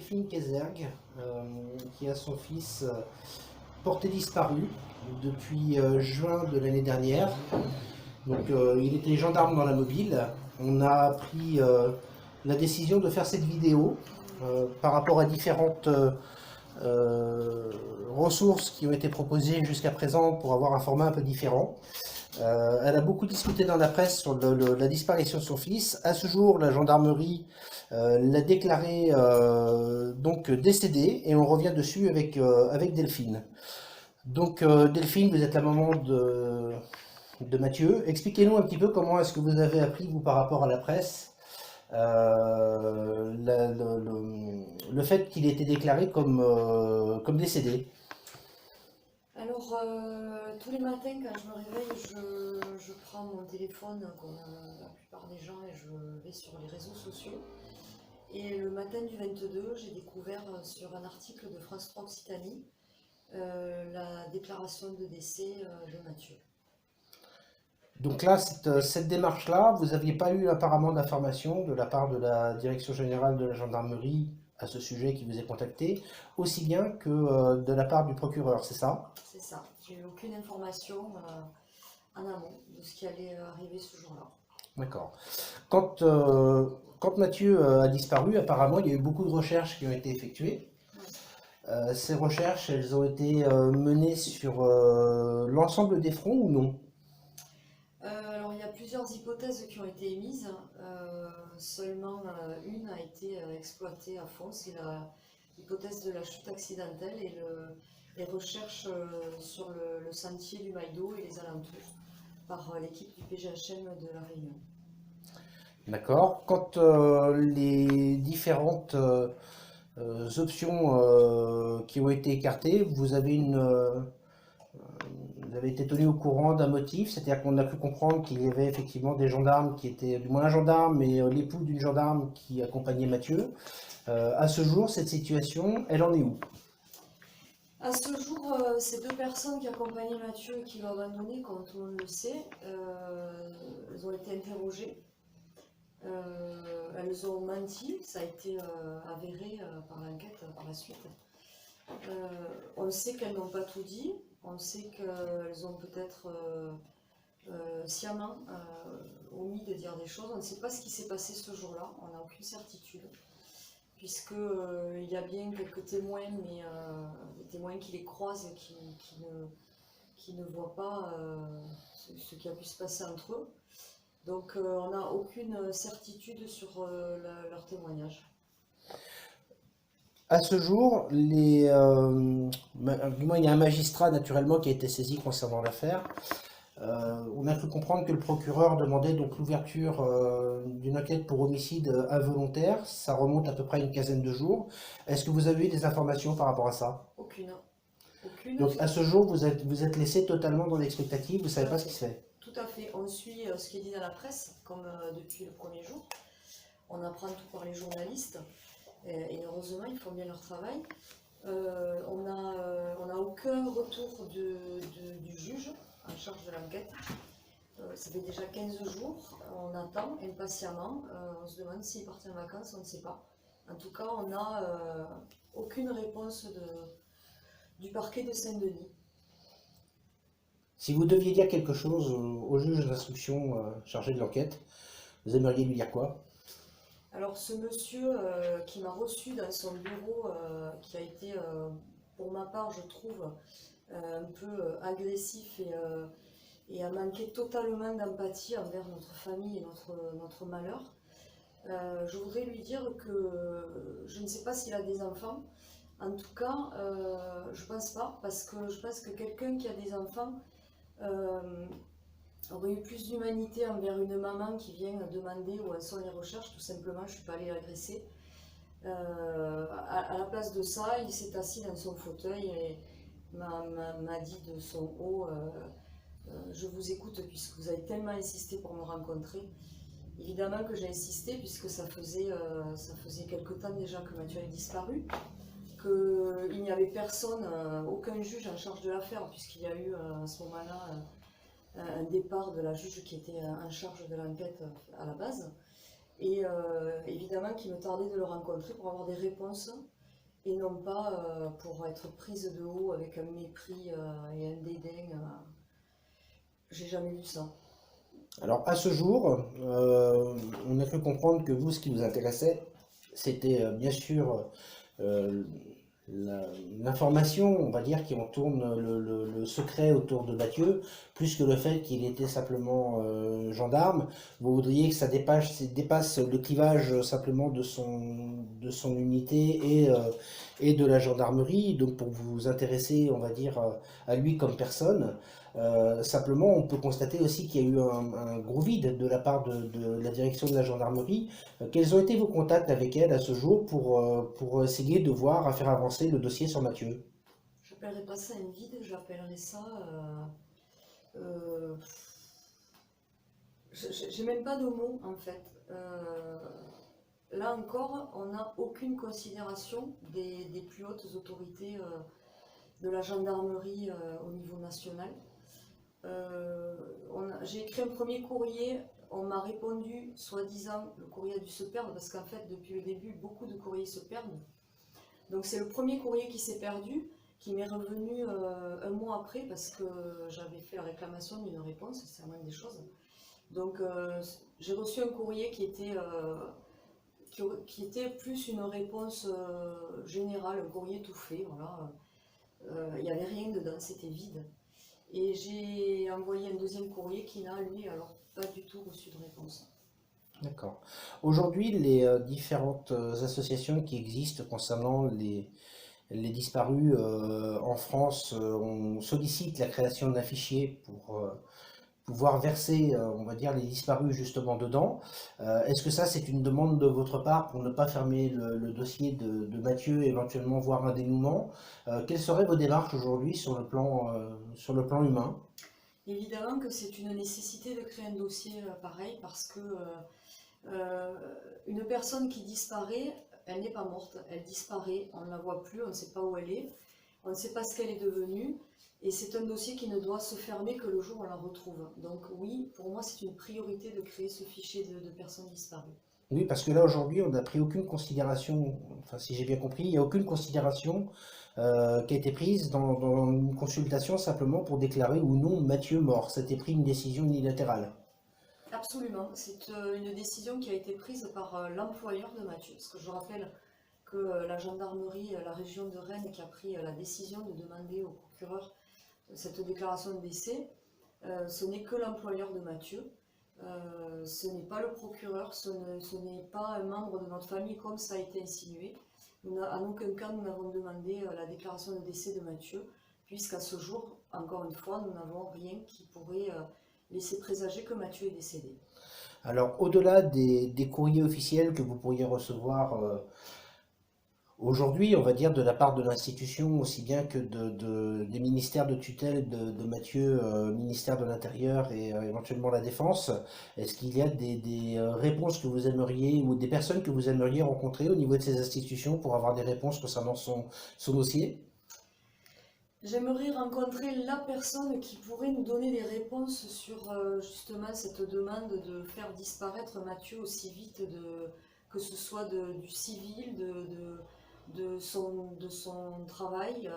Delphine Kézergue, qui a son fils porté disparu depuis juin de l'année dernière. Donc, il était gendarme dans la mobile. On a pris la décision de faire cette vidéo par rapport à différentes ressources qui ont été proposées jusqu'à présent pour avoir un format un peu différent. Elle a beaucoup discuté dans la presse sur la disparition de son fils. À ce jour, la gendarmerie l'a déclaré donc décédé et on revient dessus avec Delphine. Donc Delphine, vous êtes la maman de Mathieu. Expliquez-nous un petit peu comment est-ce que vous avez appris, vous, par rapport à la presse, le fait qu'il ait été déclaré comme décédé. Alors, tous les matins, quand je me réveille, je prends mon téléphone, comme la plupart des gens, et je vais sur les réseaux sociaux. Et le matin du 22, j'ai découvert sur un article de France 3 Occitanie la déclaration de décès de Mathieu. Donc là, cette démarche-là, vous n'aviez pas eu apparemment d'information de la part de la Direction générale de la gendarmerie à ce sujet qui vous est contacté, aussi bien que de la part du procureur, c'est ça? C'est ça. J'ai eu aucune information en amont de ce qui allait arriver ce jour-là. D'accord. Quand Mathieu a disparu, apparemment, il y a eu beaucoup de recherches qui ont été effectuées. Ouais. Ces recherches, elles ont été menées sur l'ensemble des fronts ou non? Alors, il y a plusieurs hypothèses qui ont été émises. Seulement une a été exploitée à fond, c'est l'hypothèse de la chute accidentelle et les recherches sur le sentier du Maïdo et les alentours par l'équipe du PGHM de La Réunion. D'accord. Quand les différentes options qui ont été écartées, vous avez été tenu au courant d'un motif, c'est-à-dire qu'on a pu comprendre qu'il y avait effectivement des gendarmes qui étaient, du moins un gendarme, mais l'époux d'une gendarme qui accompagnait Mathieu. À ce jour, cette situation, elle en est où? À ce jour, ces deux personnes qui accompagnaient Mathieu et qui l'ont abandonné, comme tout le monde le sait, elles ont été interrogées. Elles ont menti, ça a été avéré par l'enquête par la suite. On sait qu'elles n'ont pas tout dit, on sait qu'elles ont peut-être sciemment omis de dire des choses. On ne sait pas ce qui s'est passé ce jour-là, on n'a aucune certitude, puisqu'il y a bien quelques témoins, mais des témoins qui les croisent et qui ne voient pas ce qui a pu se passer entre eux. Donc on n'a aucune certitude sur leur témoignage. À ce jour, du moins, il y a un magistrat naturellement qui a été saisi concernant l'affaire. On a cru comprendre que le procureur demandait donc l'ouverture d'une enquête pour homicide involontaire. Ça remonte à peu près une quinzaine de jours. Est-ce que vous avez eu des informations par rapport à ça? Aucune. Aucune. Donc à ce jour, vous êtes laissé totalement dans l'expectative, vous ne Tout savez à pas ce qui fait. se fait. Tout à fait. On suit ce qui est dit dans la presse, comme depuis le premier jour. On apprend tout par les journalistes. Et heureusement, ils font bien leur travail. On n'a aucun retour du juge en charge de l'enquête. Ça fait déjà 15 jours. On attend impatiemment. On se demande s'il est parti en vacances, on ne sait pas. En tout cas, on n'a aucune réponse du parquet de Saint-Denis. Si vous deviez dire quelque chose au juge d'instruction chargé de l'enquête, vous aimeriez lui dire quoi? Alors ce monsieur qui m'a reçu dans son bureau, qui a été, pour ma part, je trouve, un peu agressif et a manqué totalement d'empathie envers notre famille et notre malheur, je voudrais lui dire que je ne sais pas s'il a des enfants. En tout cas, je ne pense pas, parce que je pense que quelqu'un qui a des enfants aurait eu plus d'humanité envers une maman qui vient demander où en sont les recherches. Tout simplement, je ne suis pas allée l'agresser. À la place de ça, il s'est assis dans son fauteuil et m'a dit de son haut je vous écoute puisque vous avez tellement insisté pour me rencontrer. Évidemment que j'ai insisté puisque ça faisait quelque temps déjà que Mathieu avait disparu, qu'il n'y avait personne, aucun juge en charge de l'affaire, puisqu'il y a eu à ce moment-là un départ de la juge qui était en charge de l'enquête à la base. Et évidemment qu'il me tardait de le rencontrer pour avoir des réponses et non pas pour être prise de haut avec un mépris et un dédain. J'ai jamais vu ça. Alors, à ce jour, on a cru comprendre que vous, ce qui vous intéressait, c'était bien sûr euh, la- l'information, on va dire, qui entoure le secret autour de Mathieu, plus que le fait qu'il était simplement gendarme. Vous voudriez que dépasse le clivage simplement de son unité et de la gendarmerie, donc pour vous intéresser, on va dire, à lui comme personne. Simplement, on peut constater aussi qu'il y a eu un gros vide de la part de la direction de la gendarmerie. Quels ont été vos contacts avec elle à ce jour pour essayer de voir à faire avancer le dossier sur Mathieu? J'appellerais pas ça un vide, j'appellerais ça. Euh, j'ai même pas de mots en fait. Là encore, on n'a aucune considération des plus hautes autorités de la gendarmerie au niveau national. J'ai écrit un premier courrier, on m'a répondu, soi-disant, le courrier a dû se perdre, parce qu'en fait, depuis le début, beaucoup de courriers se perdent. Donc c'est le premier courrier qui s'est perdu, qui m'est revenu un mois après, parce que j'avais fait la réclamation d'une réponse, c'est la moindre des choses. Donc j'ai reçu un courrier qui était plus une réponse générale, un courrier tout fait, voilà. Il n'y avait rien dedans, c'était vide. Et j'ai envoyé un deuxième courrier qui n'a, lui, alors pas du tout reçu de réponse. D'accord. Aujourd'hui, les différentes associations qui existent concernant les disparus en France, on sollicite la création d'un fichier pour pouvoir verser, on va dire, les disparus justement dedans. Est-ce que ça, c'est une demande de votre part pour ne pas fermer le dossier de Mathieu et éventuellement voir un dénouement? Quelles seraient vos démarches aujourd'hui sur le plan humain? Évidemment que c'est une nécessité de créer un dossier pareil parce que une personne qui disparaît, elle n'est pas morte, elle disparaît, on ne la voit plus, on ne sait pas où elle est, on ne sait pas ce qu'elle est devenue, et c'est un dossier qui ne doit se fermer que le jour où on la retrouve. Donc oui, pour moi, c'est une priorité de créer ce fichier de personnes disparues. Oui, parce que là aujourd'hui, on n'a pris aucune considération, enfin si j'ai bien compris, il n'y a aucune considération qui a été prise dans une consultation simplement pour déclarer ou non Mathieu mort. C'était pris une décision unilatérale. Absolument, c'est une décision qui a été prise par l'employeur de Mathieu, parce que je rappelle que la gendarmerie, la région de Rennes, qui a pris la décision de demander au procureur cette déclaration de décès, ce n'est que l'employeur de Mathieu, ce n'est pas le procureur, ce n'est pas un membre de notre famille comme ça a été insinué. En aucun cas nous n'avons demandé la déclaration de décès de Mathieu, puisqu'à ce jour, encore une fois, nous n'avons rien qui pourrait laisser présager que Mathieu est décédé. Alors au-delà des courriers officiels que vous pourriez recevoir aujourd'hui, on va dire de la part de l'institution, aussi bien que des ministères de tutelle de Mathieu, ministère de l'Intérieur et éventuellement la Défense, est-ce qu'il y a des réponses que vous aimeriez ou des personnes que vous aimeriez rencontrer au niveau de ces institutions pour avoir des réponses concernant son dossier? J'aimerais rencontrer la personne qui pourrait nous donner des réponses sur justement cette demande de faire disparaître Mathieu aussi vite, que ce soit du civil, de son travail.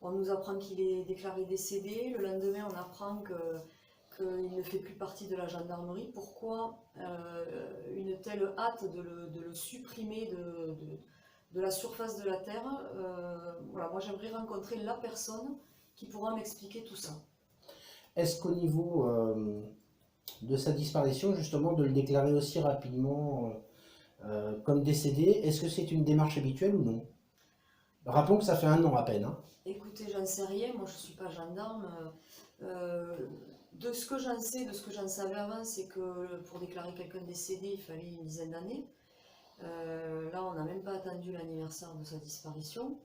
On nous apprend qu'il est déclaré décédé, le lendemain on apprend qu'il ne fait plus partie de la gendarmerie. Pourquoi une telle hâte de le supprimer de la surface de la Terre? Voilà, moi j'aimerais rencontrer la personne qui pourra m'expliquer tout ça. Est-ce qu'au niveau de sa disparition, justement, de le déclarer aussi rapidement comme décédé, est-ce que c'est une démarche habituelle ou non? Rappelons que ça fait un an à peine, hein. Écoutez, j'en sais rien, moi je ne suis pas gendarme. Euh, de ce que j'en sais, de ce que j'en savais avant, c'est que pour déclarer quelqu'un décédé, il fallait une dizaine d'années. Là, on n'a même pas attendu l'anniversaire de sa disparition.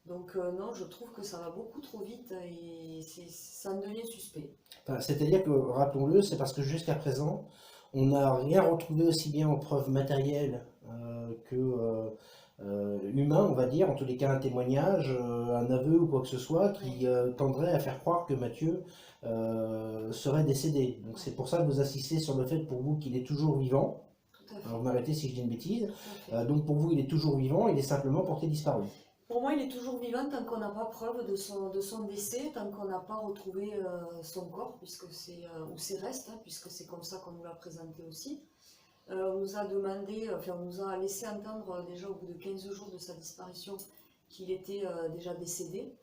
Donc non, je trouve que ça va beaucoup trop vite et ça me devient suspect. Enfin, c'est-à-dire que, rappelons-le, c'est parce que jusqu'à présent, on n'a rien retrouvé aussi bien en preuves matérielles que humain, on va dire, en tous les cas un témoignage, un aveu ou quoi que ce soit qui Oui, tendrait à faire croire que Mathieu serait décédé. Donc c'est pour ça que vous insistez sur le fait pour vous qu'il est toujours vivant. tout à Alors fait, vous m'arrêtez si je dis une bêtise. tout à fait. Donc pour vous, il est toujours vivant, il est simplement porté disparu. Pour moi, il est toujours vivant tant qu'on n'a pas preuve de son décès, tant qu'on n'a pas retrouvé son corps, puisque ou ses restes, hein, puisque c'est comme ça qu'on nous l'a présenté aussi. On nous a demandé, enfin, on nous a laissé entendre déjà au bout de 15 jours de sa disparition qu'il était déjà décédé.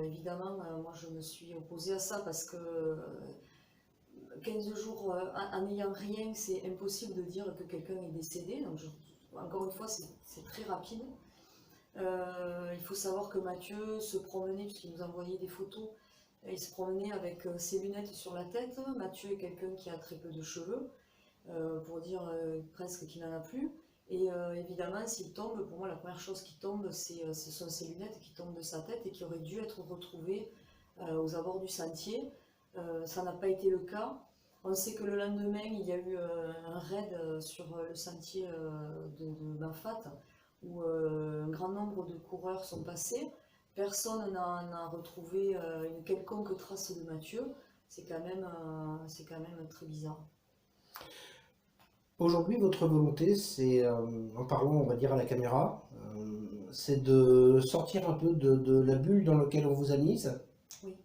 Évidemment, moi je me suis opposée à ça parce que 15 jours en n'ayant rien, c'est impossible de dire que quelqu'un est décédé. Donc encore une fois, c'est très rapide. Il faut savoir que Mathieu se promenait, puisqu'il nous envoyait des photos, il se promenait avec ses lunettes sur la tête. Mathieu est quelqu'un qui a très peu de cheveux, pour dire presque qu'il n'en a plus. Et évidemment, s'il tombe, pour moi, la première chose qui tombe, ce sont ses lunettes qui tombent de sa tête et qui auraient dû être retrouvées aux abords du sentier. Ça n'a pas été le cas. On sait que le lendemain, il y a eu un raid sur le sentier de Mafat, où un grand nombre de coureurs sont passés. Personne n'a retrouvé une quelconque trace de Mathieu. C'est quand même très bizarre. Aujourd'hui, votre volonté, c'est, en parlant, on va dire, à la caméra, c'est de sortir un peu de la bulle dans laquelle on vous a mise. Oui.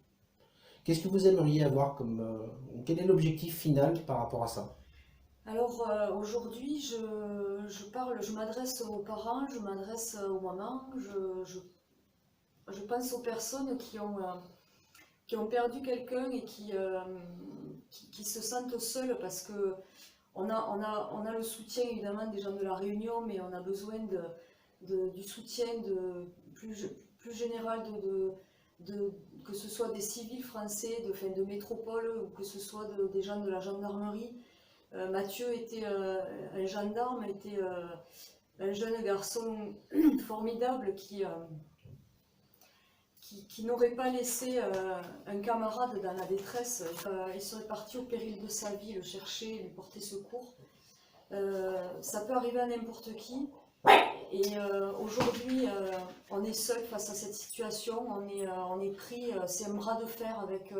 Qu'est-ce que vous aimeriez avoir comme... quel est l'objectif final par rapport à ça? Alors aujourd'hui, je m'adresse aux parents, je m'adresse aux mamans, je pense aux personnes qui ont perdu quelqu'un et qui se sentent seules parce que on a le soutien évidemment des gens de la Réunion, mais on a besoin du soutien plus général que ce soit des civils français, de métropole, ou que ce soit des gens de la gendarmerie. Mathieu était un gendarme, était un jeune garçon formidable qui n'aurait pas laissé un camarade dans la détresse. Il serait parti au péril de sa vie le chercher, lui porter secours. Ça peut arriver à n'importe qui. Et aujourd'hui, on est seul face à cette situation. On est pris, c'est un bras de fer avec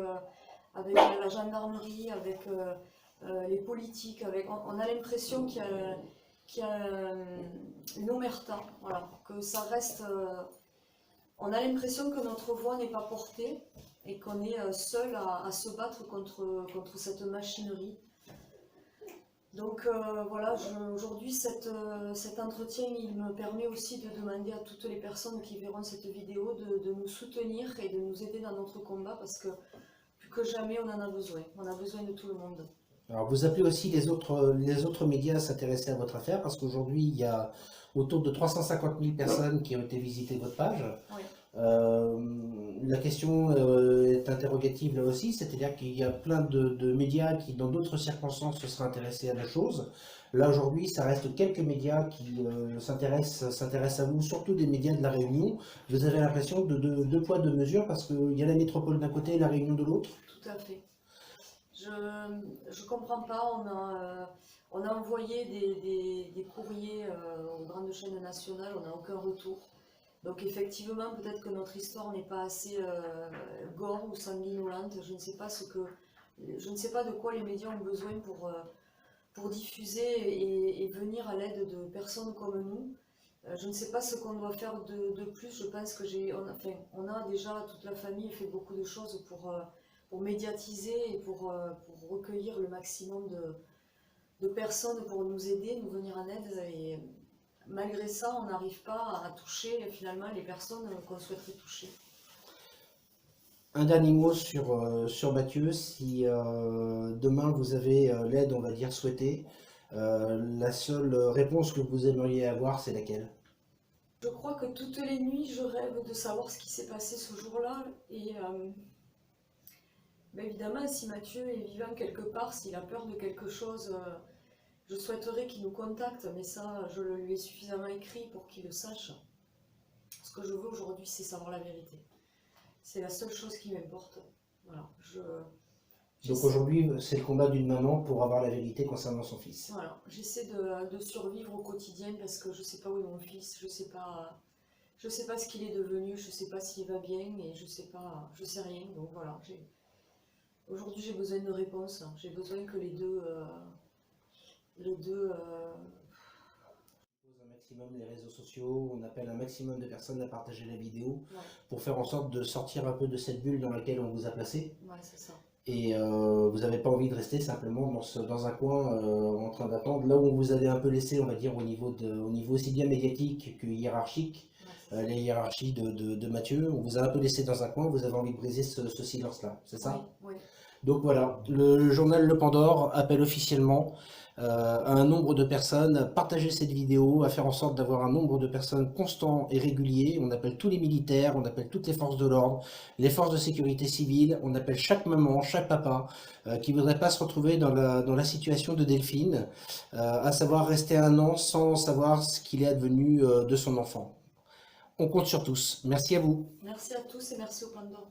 la gendarmerie, avec les politiques. On a l'impression qu'il y a une omerta, voilà, que ça reste. On a l'impression que notre voix n'est pas portée et qu'on est seul à se battre contre cette machinerie. Donc voilà, aujourd'hui cet entretien, il me permet aussi de demander à toutes les personnes qui verront cette vidéo de nous soutenir et de nous aider dans notre combat parce que plus que jamais on en a besoin. On a besoin de tout le monde. Alors, vous appelez aussi les autres médias à s'intéresser à votre affaire parce qu'aujourd'hui, il y a autour de 350 000 personnes qui ont été visiter votre page. Oui. La question est interrogative là aussi, c'est-à-dire qu'il y a plein de médias qui, dans d'autres circonstances, se seraient intéressés à la chose. Là, aujourd'hui, ça reste quelques médias qui s'intéressent à vous, surtout des médias de la Réunion. Vous avez l'impression de deux poids, deux mesures parce qu'il y a la métropole d'un côté et la Réunion de l'autre. Tout à fait. Je comprends pas, on a envoyé des courriers aux grandes chaînes nationales, on n'a aucun retour. Donc effectivement, peut-être que notre histoire n'est pas assez gore ou sanguinolente, je ne sais pas de quoi les médias ont besoin pour diffuser et venir à l'aide de personnes comme nous. Je ne sais pas ce qu'on doit faire de plus, je pense que on a déjà, toute la famille fait beaucoup de choses pour médiatiser et pour recueillir le maximum de personnes pour nous aider, nous venir en aide. Et malgré ça, on n'arrive pas à toucher finalement les personnes qu'on souhaiterait toucher. Un dernier mot sur Mathieu. Si demain vous avez l'aide, on va dire, souhaitée, la seule réponse que vous aimeriez avoir, c'est laquelle? Je crois que toutes les nuits, je rêve de savoir ce qui s'est passé ce jour-là. Et évidemment, si Mathieu est vivant quelque part, s'il a peur de quelque chose, je souhaiterais qu'il nous contacte, mais ça, je le lui ai suffisamment écrit pour qu'il le sache. Ce que je veux aujourd'hui, c'est savoir la vérité. C'est la seule chose qui m'importe. Voilà. Donc aujourd'hui, c'est le combat d'une maman pour avoir la vérité concernant son fils. Voilà. J'essaie de survivre au quotidien parce que je ne sais pas où est mon fils, je sais pas ce qu'il est devenu, je ne sais pas s'il va bien et je sais rien. Donc voilà. Aujourd'hui, j'ai besoin de réponses. J'ai besoin que les deux maximum les réseaux sociaux, on appelle un maximum de personnes à partager la vidéo Ouais, pour faire en sorte de sortir un peu de cette bulle dans laquelle on vous a placé. ouais, c'est ça. Et vous n'avez pas envie de rester simplement dans un coin en train d'attendre. Là où on vous avait un peu laissé, on va dire, au niveau aussi bien médiatique que hiérarchique, Ouais, c'est ça. les hiérarchies de Mathieu, on vous a un peu laissé dans un coin, vous avez envie de briser ce silence-là, c'est Oui, ça? oui. Donc voilà, le journal Le Pandore appelle officiellement à un nombre de personnes à partager cette vidéo, à faire en sorte d'avoir un nombre de personnes constant et régulier. On appelle tous les militaires, on appelle toutes les forces de l'ordre, les forces de sécurité civile, on appelle chaque maman, chaque papa qui ne voudrait pas se retrouver dans la situation de Delphine, à savoir rester un an sans savoir ce qu'il est advenu de son enfant. On compte sur tous. Merci à vous. Merci à tous et merci au Pandore.